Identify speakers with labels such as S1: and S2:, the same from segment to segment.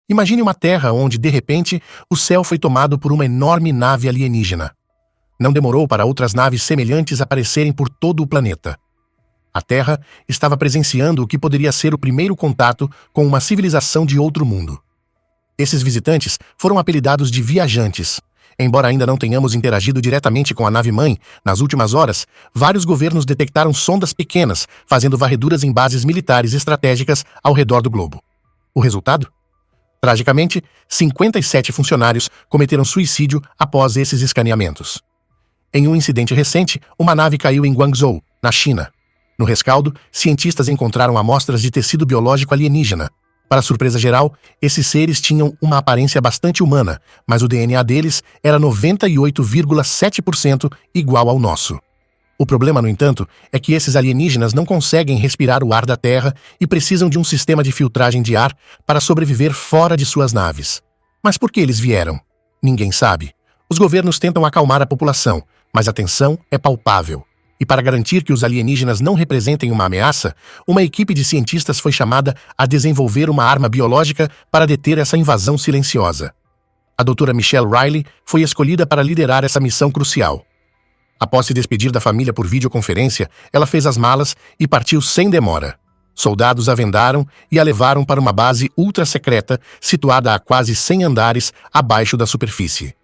S1: Imagine uma Terra onde, de repente, o céu foi tomado por uma enorme nave alienígena. Não demorou para outras naves semelhantes aparecerem por todo o planeta. A Terra estava presenciando o que poderia ser o primeiro contato com uma civilização de outro mundo. Esses visitantes foram apelidados de viajantes. Embora ainda não tenhamos interagido diretamente com a nave-mãe, nas últimas horas, vários governos detectaram sondas pequenas, fazendo varreduras em bases militares estratégicas ao redor do globo. O resultado? Tragicamente, 57 funcionários cometeram suicídio após esses escaneamentos. Em um incidente recente, uma nave caiu em Guangzhou, na China. No rescaldo, cientistas encontraram amostras de tecido biológico alienígena. Para surpresa geral, esses seres tinham uma aparência bastante humana, mas o DNA deles era 98,7% igual ao nosso. O problema, no entanto, é que esses alienígenas não conseguem respirar o ar da Terra e precisam de um sistema de filtragem de ar para sobreviver fora de suas naves. Mas por que eles vieram? Ninguém sabe. Os governos tentam acalmar a população, mas a tensão é palpável. E para garantir que os alienígenas não representem uma ameaça, uma equipe de cientistas foi chamada a desenvolver uma arma biológica para deter essa invasão silenciosa. A doutora Michelle Riley foi escolhida para liderar essa missão crucial. Após se despedir da família por videoconferência, ela fez as malas e partiu sem demora. Soldados a vendaram e a levaram para uma base ultra-secreta situada a quase 100 andares abaixo da superfície.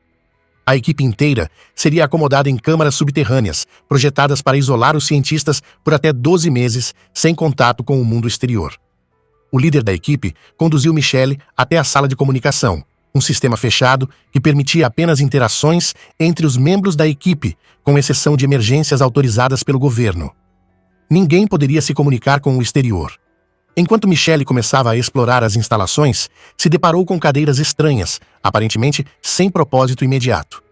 S1: A equipe inteira seria acomodada em câmaras subterrâneas, projetadas para isolar os cientistas por até 12 meses, sem contato com o mundo exterior. O líder da equipe conduziu Michelle até a sala de comunicação, um sistema fechado que permitia apenas interações entre os membros da equipe, com exceção de emergências autorizadas pelo governo. Ninguém poderia se comunicar com o exterior. Enquanto Michelle começava a explorar as instalações, se deparou com cadeiras estranhas, aparentemente sem propósito imediato.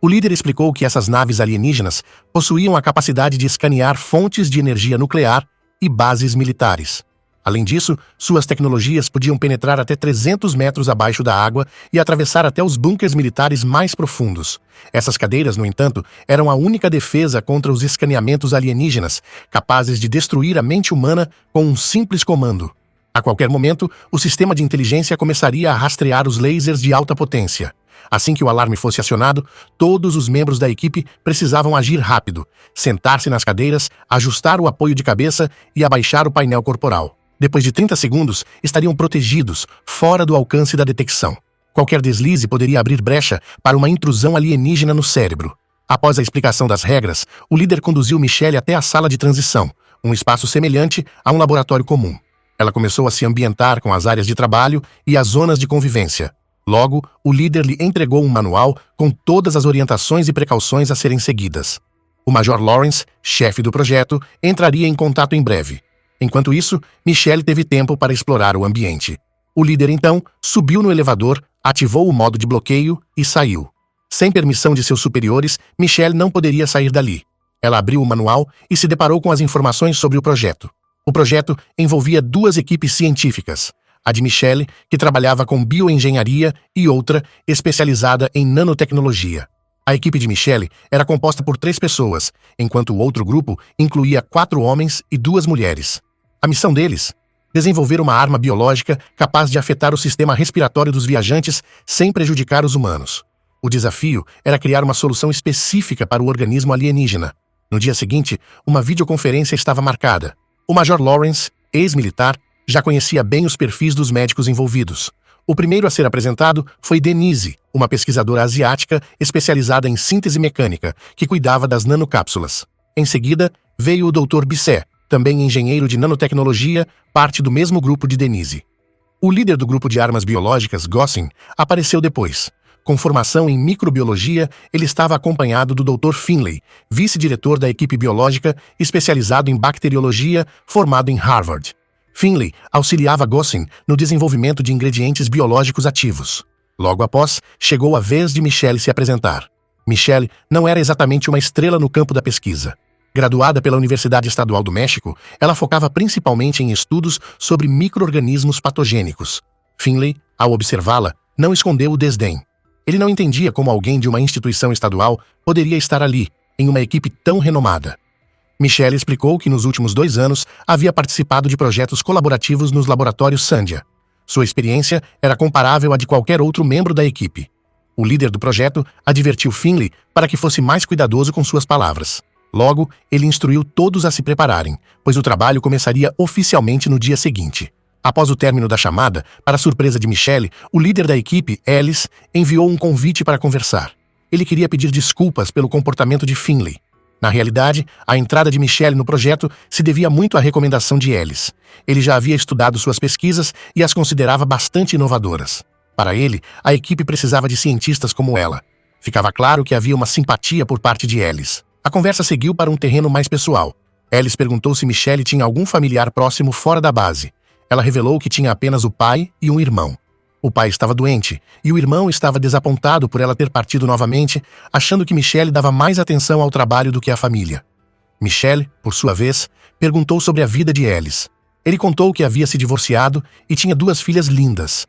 S1: O líder explicou que essas naves alienígenas possuíam a capacidade de escanear fontes de energia nuclear e bases militares. Além disso, suas tecnologias podiam penetrar até 300 metros abaixo da água e atravessar até os bunkers militares mais profundos. Essas cadeiras, no entanto, eram a única defesa contra os escaneamentos alienígenas, capazes de destruir a mente humana com um simples comando. A qualquer momento, o sistema de inteligência começaria a rastrear os lasers de alta potência. Assim que o alarme fosse acionado, todos os membros da equipe precisavam agir rápido, sentar-se nas cadeiras, ajustar o apoio de cabeça e abaixar o painel corporal. Depois de 30 segundos, estariam protegidos, fora do alcance da detecção. Qualquer deslize poderia abrir brecha para uma intrusão alienígena no cérebro. Após a explicação das regras, o líder conduziu Michelle até a sala de transição, um espaço semelhante a um laboratório comum. Ela começou a se ambientar com as áreas de trabalho e as zonas de convivência. Logo, o líder lhe entregou um manual com todas as orientações e precauções a serem seguidas. O Major Lawrence, chefe do projeto, entraria em contato em breve. Enquanto isso, Michelle teve tempo para explorar o ambiente. O líder, então, subiu no elevador, ativou o modo de bloqueio e saiu. Sem permissão de seus superiores, Michelle não poderia sair dali. Ela abriu o manual e se deparou com as informações sobre o projeto. O projeto envolvia 2 equipes científicas. A de Michelle, que trabalhava com bioengenharia, e outra, especializada em nanotecnologia. A equipe de Michelle era composta por 3 pessoas, enquanto o outro grupo incluía 4 homens e 2 mulheres. A missão deles? Desenvolver uma arma biológica capaz de afetar o sistema respiratório dos viajantes sem prejudicar os humanos. O desafio era criar uma solução específica para o organismo alienígena. No dia seguinte, uma videoconferência estava marcada. O Major Lawrence, ex-militar, já conhecia bem os perfis dos médicos envolvidos. O primeiro a ser apresentado foi Denise, uma pesquisadora asiática especializada em síntese mecânica, que cuidava das nanocápsulas. Em seguida, veio o Dr. Bisset, também engenheiro de nanotecnologia, parte do mesmo grupo de Denise. O líder do grupo de armas biológicas, Gossin, apareceu depois. Com formação em microbiologia, ele estava acompanhado do Dr. Finlay, vice-diretor da equipe biológica, especializado em bacteriologia, formado em Harvard. Finlay auxiliava Gossin no desenvolvimento de ingredientes biológicos ativos. Logo após, chegou a vez de Michelle se apresentar. Michelle não era exatamente uma estrela no campo da pesquisa. Graduada pela Universidade Estadual do México, ela focava principalmente em estudos sobre micro-organismos patogênicos. Finlay, ao observá-la, não escondeu o desdém. Ele não entendia como alguém de uma instituição estadual poderia estar ali, em uma equipe tão renomada. Michelle explicou que nos últimos 2 anos havia participado de projetos colaborativos nos laboratórios Sandia. Sua experiência era comparável à de qualquer outro membro da equipe. O líder do projeto advertiu Finley para que fosse mais cuidadoso com suas palavras. Logo, ele instruiu todos a se prepararem, pois o trabalho começaria oficialmente no dia seguinte. Após o término da chamada, para surpresa de Michelle, o líder da equipe, Ellis, enviou um convite para conversar. Ele queria pedir desculpas pelo comportamento de Finley. Na realidade, a entrada de Michelle no projeto se devia muito à recomendação de Ellis. Ele já havia estudado suas pesquisas e as considerava bastante inovadoras. Para ele, a equipe precisava de cientistas como ela. Ficava claro que havia uma simpatia por parte de Ellis. A conversa seguiu para um terreno mais pessoal. Ellis perguntou se Michelle tinha algum familiar próximo fora da base. Ela revelou que tinha apenas o pai e um irmão. O pai estava doente, e o irmão estava desapontado por ela ter partido novamente, achando que Michelle dava mais atenção ao trabalho do que à família. Michelle, por sua vez, perguntou sobre a vida de Ellis. Ele contou que havia se divorciado e tinha 2 filhas lindas.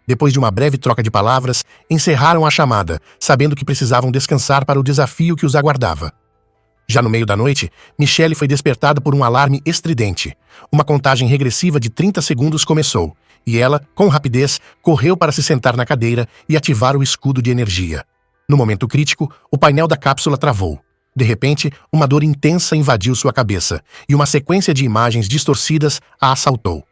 S1: Depois de uma breve troca de palavras, encerraram a chamada, sabendo que precisavam descansar para o desafio que os aguardava. Já no meio da noite, Michelle foi despertada por um alarme estridente. Uma contagem regressiva de 30 segundos começou, e ela, com rapidez, correu para se sentar na cadeira e ativar o escudo de energia. No momento crítico, o painel da cápsula travou. De repente, uma dor intensa invadiu sua cabeça, e uma sequência de imagens distorcidas a assaltou.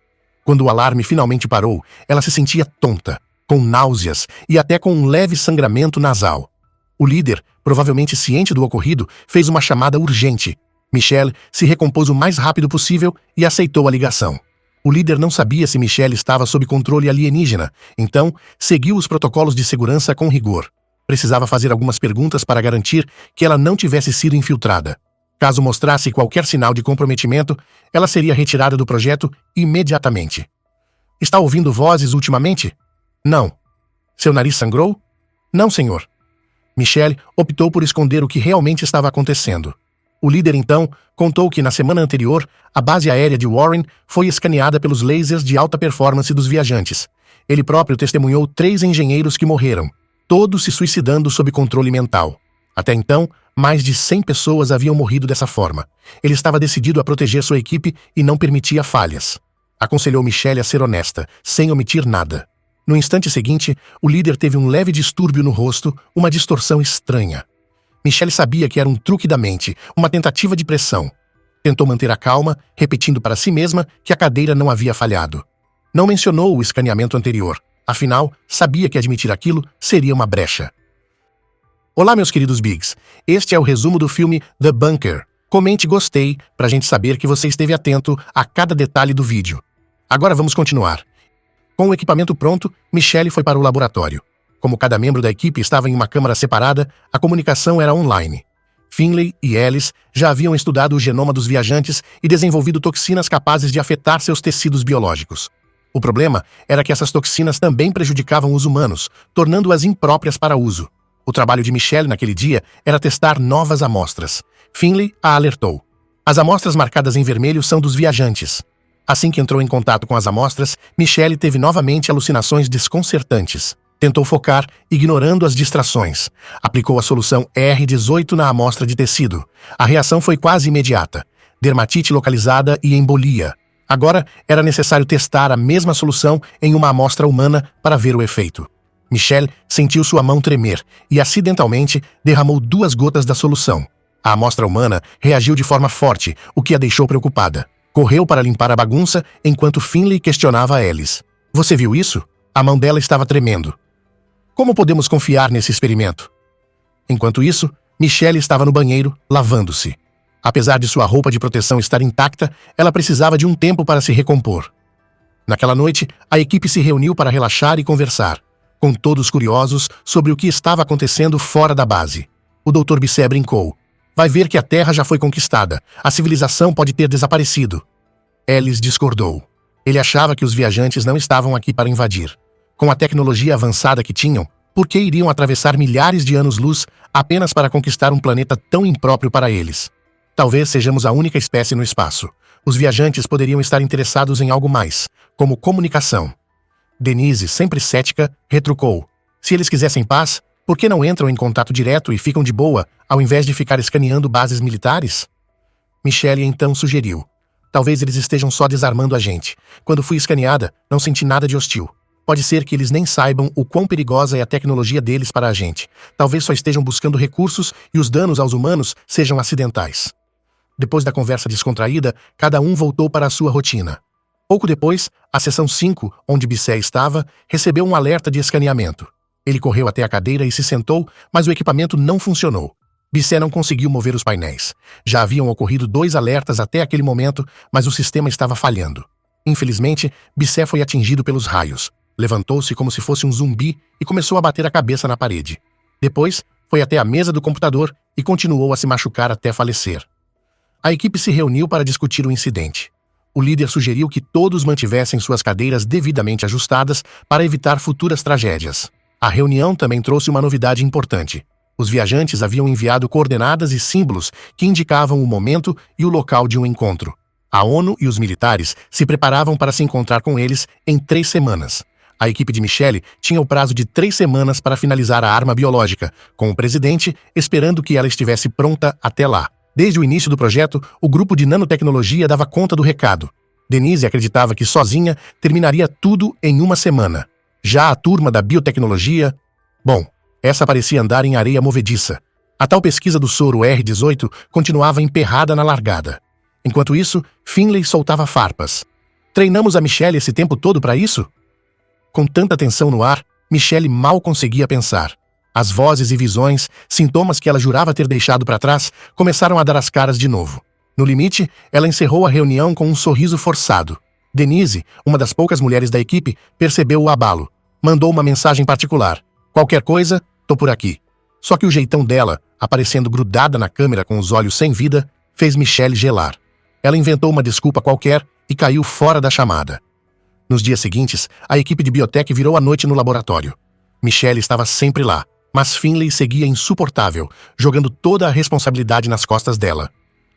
S1: Quando o alarme finalmente parou, ela se sentia tonta, com náuseas e até com um leve sangramento nasal. O líder, provavelmente ciente do ocorrido, fez uma chamada urgente. Michelle se recompôs o mais rápido possível e aceitou a ligação. O líder não sabia se Michelle estava sob controle alienígena, então seguiu os protocolos de segurança com rigor. Precisava fazer algumas perguntas para garantir que ela não tivesse sido infiltrada. Caso mostrasse qualquer sinal de comprometimento, ela seria retirada do projeto imediatamente. Está ouvindo vozes ultimamente? Não. Seu nariz sangrou? Não, senhor. Michelle optou por esconder o que realmente estava acontecendo. O líder, então, contou que na semana anterior, a base aérea de Warren foi escaneada pelos lasers de alta performance dos viajantes. Ele próprio testemunhou 3 engenheiros que morreram, todos se suicidando sob controle mental. Até então, mais de 100 pessoas haviam morrido dessa forma. Ele estava decidido a proteger sua equipe e não permitia falhas. Aconselhou Michelle a ser honesta, sem omitir nada. No instante seguinte, o líder teve um leve distúrbio no rosto, uma distorção estranha. Michelle sabia que era um truque da mente, uma tentativa de pressão. Tentou manter a calma, repetindo para si mesma que a cadeira não havia falhado. Não mencionou o escaneamento anterior. Afinal, sabia que admitir aquilo seria uma brecha. Olá, meus queridos Bigs. Este é o resumo do filme The Bunker. Comente gostei para a gente saber que você esteve atento a cada detalhe do vídeo. Agora vamos continuar. Com o equipamento pronto, Michelle foi para o laboratório. Como cada membro da equipe estava em uma câmara separada, a comunicação era online. Finley e Ellis já haviam estudado o genoma dos viajantes e desenvolvido toxinas capazes de afetar seus tecidos biológicos. O problema era que essas toxinas também prejudicavam os humanos, tornando-as impróprias para uso. O trabalho de Michelle naquele dia era testar novas amostras. Finley a alertou. As amostras marcadas em vermelho são dos viajantes. Assim que entrou em contato com as amostras, Michelle teve novamente alucinações desconcertantes. Tentou focar, ignorando as distrações. Aplicou a solução R18 na amostra de tecido. A reação foi quase imediata. Dermatite localizada e embolia. Agora, era necessário testar a mesma solução em uma amostra humana para ver o efeito. Michelle sentiu sua mão tremer e, acidentalmente, derramou 2 gotas da solução. A amostra humana reagiu de forma forte, o que a deixou preocupada. Correu para limpar a bagunça enquanto Finley questionava a Ellis. Você viu isso? A mão dela estava tremendo. Como podemos confiar nesse experimento? Enquanto isso, Michelle estava no banheiro, lavando-se. Apesar de sua roupa de proteção estar intacta, ela precisava de um tempo para se recompor. Naquela noite, a equipe se reuniu para relaxar e conversar, com todos curiosos sobre o que estava acontecendo fora da base. O Dr. Bissé brincou. Vai ver que a Terra já foi conquistada. A civilização pode ter desaparecido. Ellis discordou. Ele achava que os viajantes não estavam aqui para invadir. Com a tecnologia avançada que tinham, por que iriam atravessar milhares de anos-luz apenas para conquistar um planeta tão impróprio para eles? Talvez sejamos a única espécie no espaço. Os viajantes poderiam estar interessados em algo mais, como comunicação. Denise, sempre cética, retrucou. Se eles quisessem paz, por que não entram em contato direto e ficam de boa, ao invés de ficar escaneando bases militares? Michelle então sugeriu. Talvez eles estejam só desarmando a gente. Quando fui escaneada, não senti nada de hostil. Pode ser que eles nem saibam o quão perigosa é a tecnologia deles para a gente. Talvez só estejam buscando recursos e os danos aos humanos sejam acidentais. Depois da conversa descontraída, cada um voltou para a sua rotina. Pouco depois, a seção 5, onde Bissé estava, recebeu um alerta de escaneamento. Ele correu até a cadeira e se sentou, mas o equipamento não funcionou. Bissé não conseguiu mover os painéis. Já haviam ocorrido 2 alertas até aquele momento, mas o sistema estava falhando. Infelizmente, Bissé foi atingido pelos raios. Levantou-se como se fosse um zumbi e começou a bater a cabeça na parede. Depois, foi até a mesa do computador e continuou a se machucar até falecer. A equipe se reuniu para discutir o incidente. O líder sugeriu que todos mantivessem suas cadeiras devidamente ajustadas para evitar futuras tragédias. A reunião também trouxe uma novidade importante. Os viajantes haviam enviado coordenadas e símbolos que indicavam o momento e o local de um encontro. A ONU e os militares se preparavam para se encontrar com eles em 3 semanas. A equipe de Michelle tinha o prazo de 3 semanas para finalizar a arma biológica, com o presidente esperando que ela estivesse pronta até lá. Desde o início do projeto, o grupo de nanotecnologia dava conta do recado. Denise acreditava que sozinha terminaria tudo em 1 semana. Já a turma da biotecnologia... Bom, essa parecia andar em areia movediça. A tal pesquisa do soro R18 continuava emperrada na largada. Enquanto isso, Finlay soltava farpas. Treinamos a Michelle esse tempo todo para isso? Com tanta tensão no ar, Michelle mal conseguia pensar. As vozes e visões, sintomas que ela jurava ter deixado para trás, começaram a dar as caras de novo. No limite, ela encerrou a reunião com um sorriso forçado. Denise, uma das poucas mulheres da equipe, percebeu o abalo. Mandou uma mensagem particular. Qualquer coisa, tô por aqui. Só que o jeitão dela, aparecendo grudada na câmera com os olhos sem vida, fez Michelle gelar. Ela inventou uma desculpa qualquer e caiu fora da chamada. Nos dias seguintes, a equipe de biotech virou a noite no laboratório. Michelle estava sempre lá, mas Finlay seguia insuportável, jogando toda a responsabilidade nas costas dela.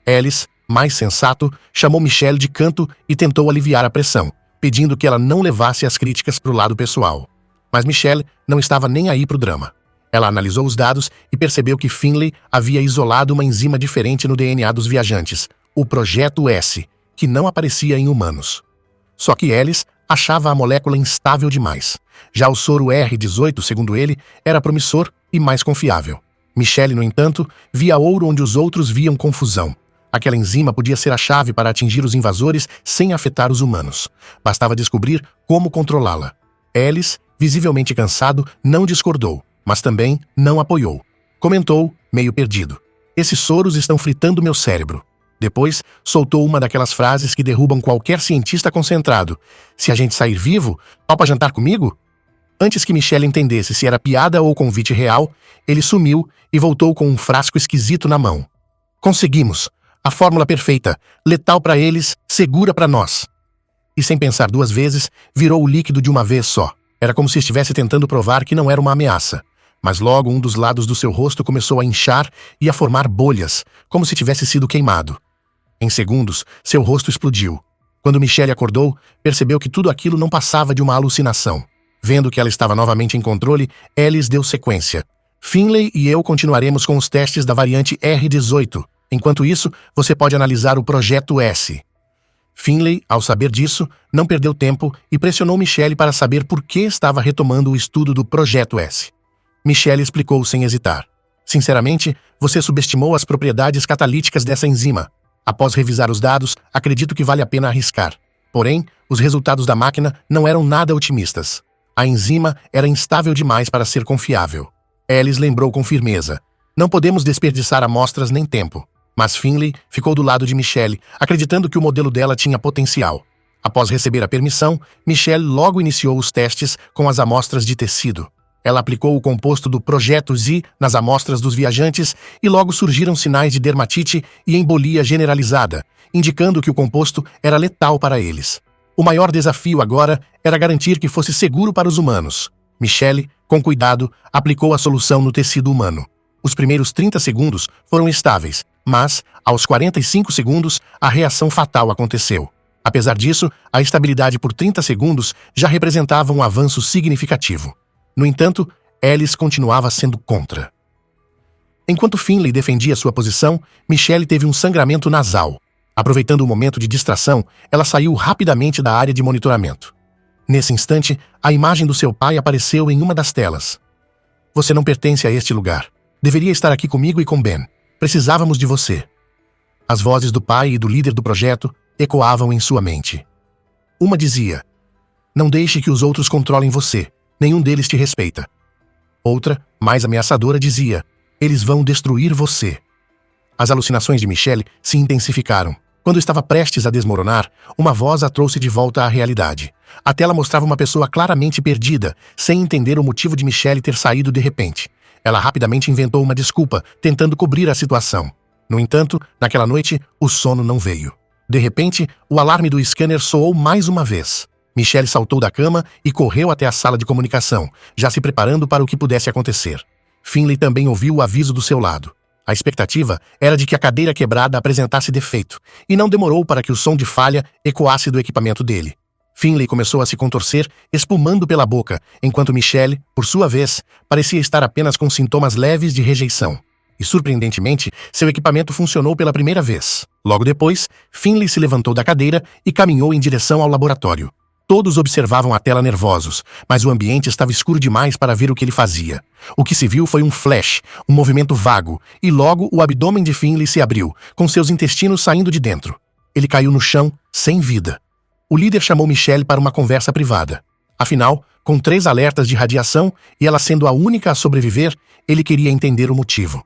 S1: Ellis, mais sensato, chamou Michelle de canto e tentou aliviar a pressão, pedindo que ela não levasse as críticas para o lado pessoal. Mas Michelle não estava nem aí para o drama. Ela analisou os dados e percebeu que Finlay havia isolado uma enzima diferente no DNA dos viajantes, o Projeto S, que não aparecia em humanos. Só que Ellis achava a molécula instável demais. Já o soro R18, segundo ele, era promissor e mais confiável. Michelle, no entanto, via ouro onde os outros viam confusão. Aquela enzima podia ser a chave para atingir os invasores sem afetar os humanos. Bastava descobrir como controlá-la. Ellis, visivelmente cansado, não discordou, mas também não apoiou. Comentou, meio perdido: "Esses soros estão fritando meu cérebro." Depois, soltou uma daquelas frases que derrubam qualquer cientista concentrado. "Se a gente sair vivo, topa jantar comigo?" Antes que Michelle entendesse se era piada ou convite real, ele sumiu e voltou com um frasco esquisito na mão. "Conseguimos! A fórmula perfeita, letal para eles, segura para nós." E sem pensar 2 vezes, virou o líquido de uma vez só. Era como se estivesse tentando provar que não era uma ameaça. Mas logo um dos lados do seu rosto começou a inchar e a formar bolhas, como se tivesse sido queimado. Em segundos, seu rosto explodiu. Quando Michelle acordou, percebeu que tudo aquilo não passava de uma alucinação. Vendo que ela estava novamente em controle, Ellis deu sequência. "Finlay e eu continuaremos com os testes da variante R18. Enquanto isso, você pode analisar o Projeto S." Finlay, ao saber disso, não perdeu tempo e pressionou Michelle para saber por que estava retomando o estudo do Projeto S. Michelle explicou sem hesitar. "Sinceramente, você subestimou as propriedades catalíticas dessa enzima. Após revisar os dados, acredito que vale a pena arriscar. Porém, os resultados da máquina não eram nada otimistas. A enzima era instável demais para ser confiável." Ellis lembrou com firmeza: "Não podemos desperdiçar amostras nem tempo." Mas Finlay ficou do lado de Michelle, acreditando que o modelo dela tinha potencial. Após receber a permissão, Michelle logo iniciou os testes com as amostras de tecido. Ela aplicou o composto do Projeto Z nas amostras dos viajantes e logo surgiram sinais de dermatite e embolia generalizada, indicando que o composto era letal para eles. O maior desafio agora era garantir que fosse seguro para os humanos. Michelle, com cuidado, aplicou a solução no tecido humano. Os primeiros 30 segundos foram estáveis, mas, aos 45 segundos, a reação fatal aconteceu. Apesar disso, a estabilidade por 30 segundos já representava um avanço significativo. No entanto, Ellis continuava sendo contra. Enquanto Finlay defendia sua posição, Michelle teve um sangramento nasal. Aproveitando o momento de distração, ela saiu rapidamente da área de monitoramento. Nesse instante, a imagem do seu pai apareceu em uma das telas. Você não pertence a este lugar. Deveria estar aqui comigo e com Ben. Precisávamos de você. As vozes do pai e do líder do projeto ecoavam em sua mente. Uma dizia: não deixe que os outros controlem você. Nenhum deles te respeita. Outra, mais ameaçadora, dizia: eles vão destruir você. As alucinações de Michelle se intensificaram. Quando estava prestes a desmoronar, uma voz a trouxe de volta à realidade. A tela mostrava uma pessoa claramente perdida, sem entender o motivo de Michelle ter saído de repente. Ela rapidamente inventou uma desculpa, tentando cobrir a situação. No entanto, naquela noite, o sono não veio. De repente, o alarme do scanner soou mais uma vez. Michelle saltou da cama e correu até a sala de comunicação, já se preparando para o que pudesse acontecer. Finlay também ouviu o aviso do seu lado. A expectativa era de que a cadeira quebrada apresentasse defeito, e não demorou para que o som de falha ecoasse do equipamento dele. Finlay começou a se contorcer, espumando pela boca, enquanto Michelle, por sua vez, parecia estar apenas com sintomas leves de rejeição. E, surpreendentemente, seu equipamento funcionou pela primeira vez. Logo depois, Finlay se levantou da cadeira e caminhou em direção ao laboratório. Todos observavam a tela nervosos, mas o ambiente estava escuro demais para ver o que ele fazia. O que se viu foi um flash, um movimento vago, e logo o abdômen de Finlay se abriu, com seus intestinos saindo de dentro. Ele caiu no chão, sem vida. O líder chamou Michelle para uma conversa privada. Afinal, com 3 alertas de radiação e ela sendo a única a sobreviver, ele queria entender o motivo.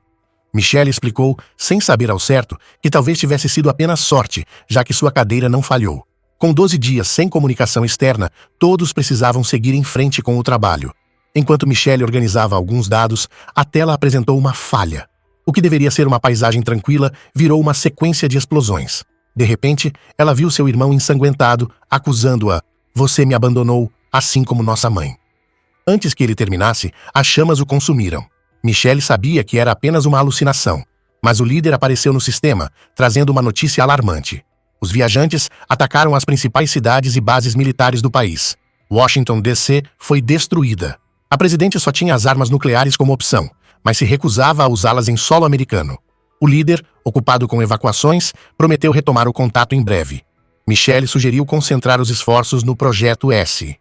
S1: Michelle explicou, sem saber ao certo, que talvez tivesse sido apenas sorte, já que sua cadeira não falhou. Com 12 dias sem comunicação externa, todos precisavam seguir em frente com o trabalho. Enquanto Michelle organizava alguns dados, a tela apresentou uma falha. O que deveria ser uma paisagem tranquila virou uma sequência de explosões. De repente, ela viu seu irmão ensanguentado, acusando-a: "Você me abandonou, assim como nossa mãe." Antes que ele terminasse, as chamas o consumiram. Michelle sabia que era apenas uma alucinação, mas o líder apareceu no sistema, trazendo uma notícia alarmante. Os viajantes atacaram as principais cidades e bases militares do país. Washington, D.C. foi destruída. A presidente só tinha as armas nucleares como opção, mas se recusava a usá-las em solo americano. O líder, ocupado com evacuações, prometeu retomar o contato em breve. Michelle sugeriu concentrar os esforços no Projeto S.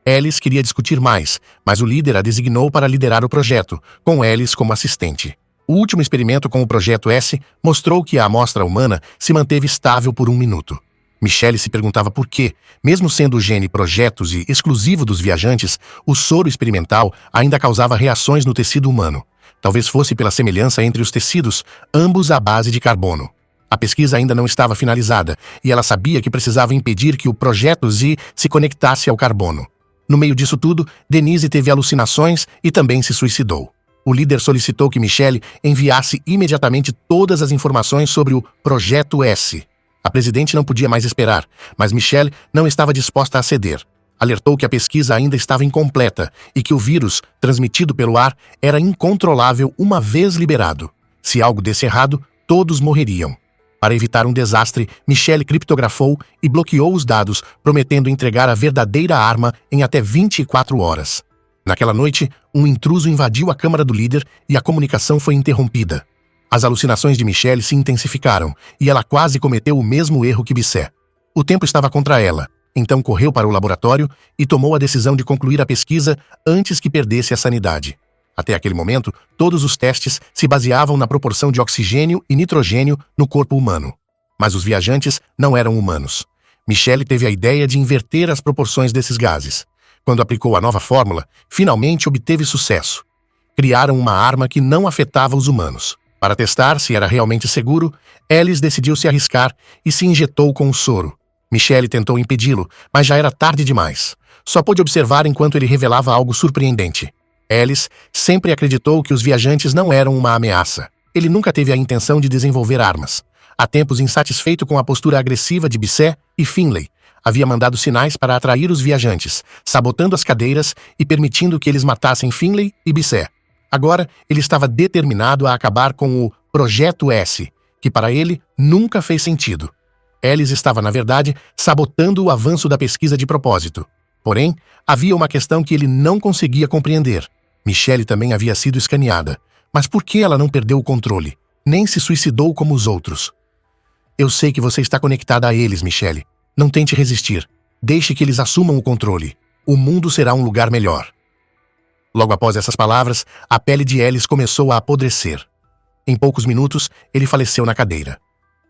S1: Alice queria discutir mais, mas o líder a designou para liderar o projeto, com Alice como assistente. O último experimento com o Projeto S mostrou que a amostra humana se manteve estável por 1 minuto. Michelle se perguntava por que, mesmo sendo o gene projetos e exclusivo dos viajantes, o soro experimental ainda causava reações no tecido humano. Talvez fosse pela semelhança entre os tecidos, ambos à base de carbono. A pesquisa ainda não estava finalizada, e ela sabia que precisava impedir que o Projeto Z se conectasse ao carbono. No meio disso tudo, Denise teve alucinações e também se suicidou. O líder solicitou que Michelle enviasse imediatamente todas as informações sobre o Projeto S. A presidente não podia mais esperar, mas Michelle não estava disposta a ceder. Alertou que a pesquisa ainda estava incompleta e que o vírus, transmitido pelo ar, era incontrolável uma vez liberado. Se algo desse errado, todos morreriam. Para evitar um desastre, Michelle criptografou e bloqueou os dados, prometendo entregar a verdadeira arma em até 24 horas. Naquela noite, um intruso invadiu a câmara do líder e a comunicação foi interrompida. As alucinações de Michelle se intensificaram e ela quase cometeu o mesmo erro que Bisset. O tempo estava contra ela, então correu para o laboratório e tomou a decisão de concluir a pesquisa antes que perdesse a sanidade. Até aquele momento, todos os testes se baseavam na proporção de oxigênio e nitrogênio no corpo humano. Mas os viajantes não eram humanos. Michelle teve a ideia de inverter as proporções desses gases. Quando aplicou a nova fórmula, finalmente obteve sucesso. Criaram uma arma que não afetava os humanos. Para testar se era realmente seguro, Alice decidiu se arriscar e se injetou com o soro. Michelle tentou impedi-lo, mas já era tarde demais. Só pôde observar enquanto ele revelava algo surpreendente. Alice sempre acreditou que os viajantes não eram uma ameaça. Ele nunca teve a intenção de desenvolver armas. Há tempos, insatisfeito com a postura agressiva de Bisset e Finlay, havia mandado sinais para atrair os viajantes, sabotando as cadeiras e permitindo que eles matassem Finlay e Bisset. Agora, ele estava determinado a acabar com o Projeto S, que para ele nunca fez sentido. Alice estava, na verdade, sabotando o avanço da pesquisa de propósito. Porém, havia uma questão que ele não conseguia compreender. Michelle também havia sido escaneada. Mas por que ela não perdeu o controle? Nem se suicidou como os outros? Eu sei que você está conectada a eles, Michelle. Não tente resistir. Deixe que eles assumam o controle. O mundo será um lugar melhor. Logo após essas palavras, a pele de Ellis começou a apodrecer. Em poucos minutos, ele faleceu na cadeira.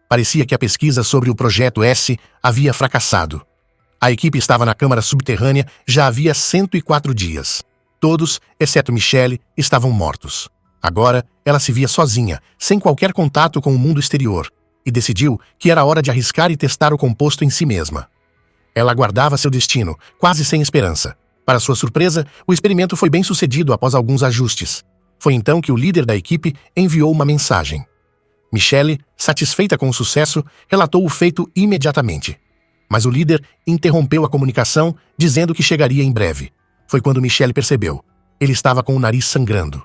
S1: Parecia que a pesquisa sobre o Projeto S havia fracassado. A equipe estava na câmara subterrânea já havia 104 dias. Todos, exceto Michelle, estavam mortos. Agora, ela se via sozinha, sem qualquer contato com o mundo exterior, e decidiu que era hora de arriscar e testar o composto em si mesma. Ela aguardava seu destino, quase sem esperança. Para sua surpresa, o experimento foi bem sucedido após alguns ajustes. Foi então que o líder da equipe enviou uma mensagem. Michelle, satisfeita com o sucesso, relatou o feito imediatamente. Mas o líder interrompeu a comunicação, dizendo que chegaria em breve. Foi quando Michelle percebeu. Ele estava com o nariz sangrando.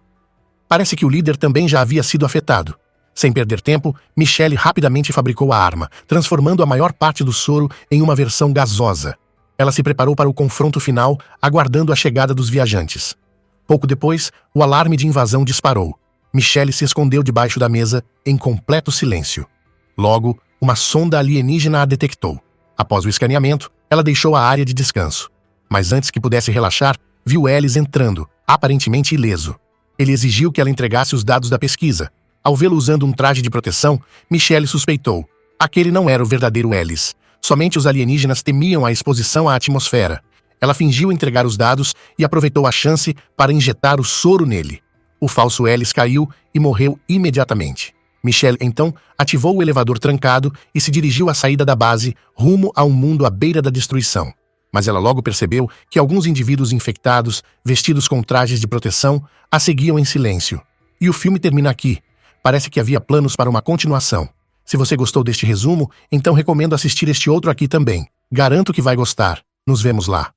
S1: Parece que o líder também já havia sido afetado. Sem perder tempo, Michelle rapidamente fabricou a arma, transformando a maior parte do soro em uma versão gasosa. Ela se preparou para o confronto final, aguardando a chegada dos viajantes. Pouco depois, o alarme de invasão disparou. Michelle se escondeu debaixo da mesa, em completo silêncio. Logo, uma sonda alienígena a detectou. Após o escaneamento, ela deixou a área de descanso. Mas antes que pudesse relaxar, viu Ellis entrando, aparentemente ileso. Ele exigiu que ela entregasse os dados da pesquisa. Ao vê-lo usando um traje de proteção, Michelle suspeitou. Aquele não era o verdadeiro Ellis. Somente os alienígenas temiam a exposição à atmosfera. Ela fingiu entregar os dados e aproveitou a chance para injetar o soro nele. O falso Ellis caiu e morreu imediatamente. Michelle, então, ativou o elevador trancado e se dirigiu à saída da base, rumo a um mundo à beira da destruição. Mas ela logo percebeu que alguns indivíduos infectados, vestidos com trajes de proteção, a seguiam em silêncio. E o filme termina aqui. Parece que havia planos para uma continuação. Se você gostou deste resumo, então recomendo assistir este outro aqui também. Garanto que vai gostar. Nos vemos lá.